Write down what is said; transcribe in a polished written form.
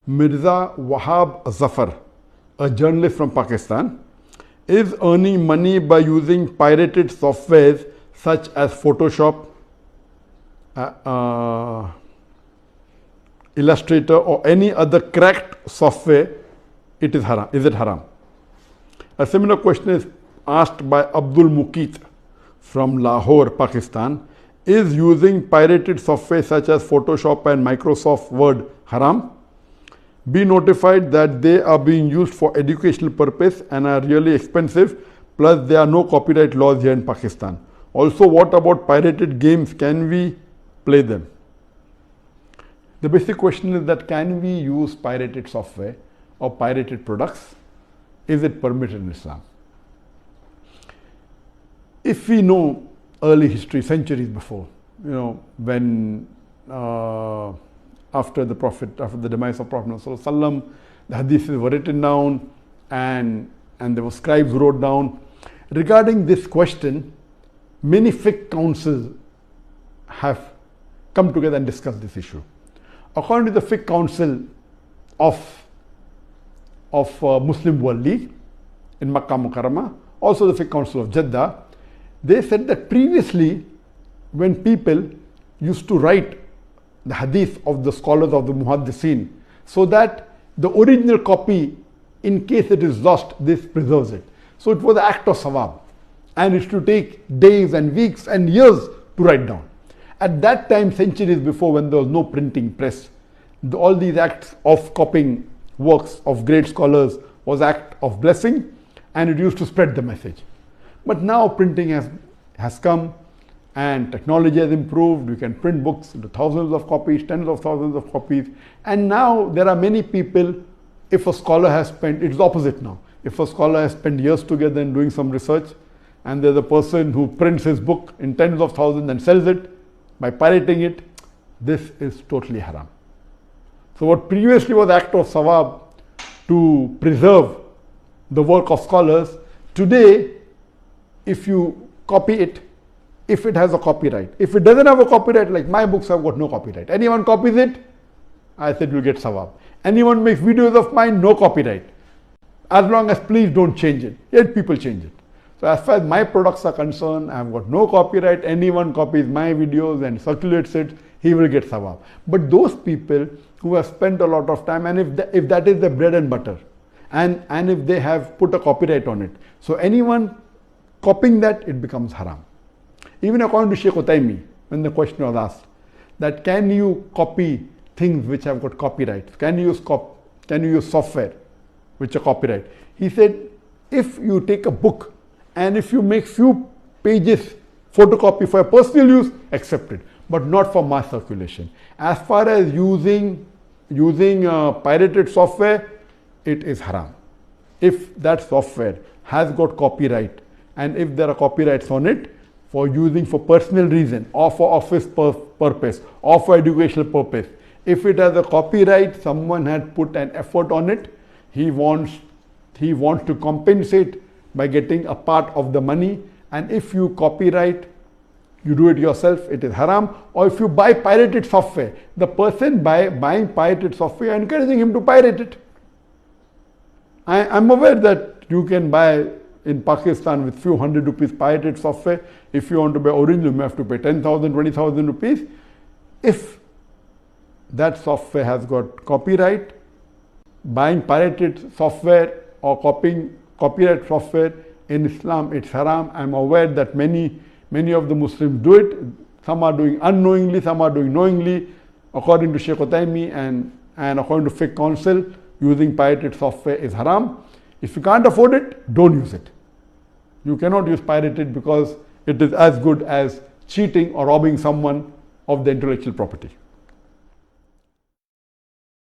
Mirza Wahab Zafar, a journalist from Pakistan, is earning money by using pirated softwares such as Photoshop, Illustrator or any other cracked software. It is haram. Is it haram? A similar question is asked by Abdul Muqeet from Lahore, Pakistan. Is using pirated software such as Photoshop and Microsoft Word haram? Be notified that they are being used for educational purpose and are really expensive, plus there are no copyright laws here in Pakistan. Also, what about pirated games? Can we play them? The basic question is that can we use pirated software or pirated products? Is it permitted in Islam? If we know early history, centuries before, when after the demise of Prophet ﷺ, the hadiths were written down and there were scribes who wrote down. Regarding this question, many fiqh councils have come together and discussed this issue. According to the fiqh council of Muslim World League in Makkah Mukarramah, also the fiqh council of Jeddah, they said that previously when people used to write the hadith of the scholars of the muhaddithin, so that the original copy, in case it is lost, this preserves it. So it was an act of sawab, and it used to take days and weeks and years to write down. At that time, centuries before, when there was no printing press, all these acts of copying works of great scholars was act of blessing, and it used to spread the message. But now printing has come and technology has improved. You can print books into thousands of copies, tens of thousands of copies. And now there are many people, if a scholar has spent, it's opposite now. If a scholar has spent years together in doing some research, and there's a person who prints his book in tens of thousands and sells it by pirating it, this is totally haram. So what previously was act of sawab to preserve the work of scholars, today if you copy it, if it has a copyright, if it doesn't have a copyright, like my books have got no copyright, anyone copies it, I said you'll get sawab. Anyone makes videos of mine, no copyright, as long as please don't change it. Yet people change it. So as far as my products are concerned, I have got no copyright. Anyone copies my videos and circulates it, he will get sawab. But those people who have spent a lot of time, and if that is the bread and butter, and if they have put a copyright on it, so anyone copying that, it becomes haram. Even according to Sheikh Utaymi, when the question was asked, that can you copy things which have got copyright? Can you use software which are copyright? He said, if you take a book and if you make few pages photocopy for personal use, accept it, but not for mass circulation. As far as using pirated software, it is haram. If that software has got copyright, and if there are copyrights on it for using for personal reason or for office purpose or for educational purpose, if it has a copyright, someone had put an effort on it, he wants to compensate by getting a part of the money. And if you copyright, you do it yourself, it is haram. Or if you buy pirated software, the person buying pirated software, encouraging him to pirate it. I'm aware that you can buy in Pakistan with few hundred rupees pirated software. If you want to buy original, you have to pay 10,000, 20,000 rupees. If that software has got copyright, buying pirated software or copying copyright software in Islam, it's haram. I'm aware that many of the Muslims do it. Some are doing unknowingly, some are doing knowingly. According to Sheikh Utaymi and according to fiqh council, using pirated software is haram. If you can't afford it, don't use it. You cannot use pirated because it is as good as cheating or robbing someone of the intellectual property.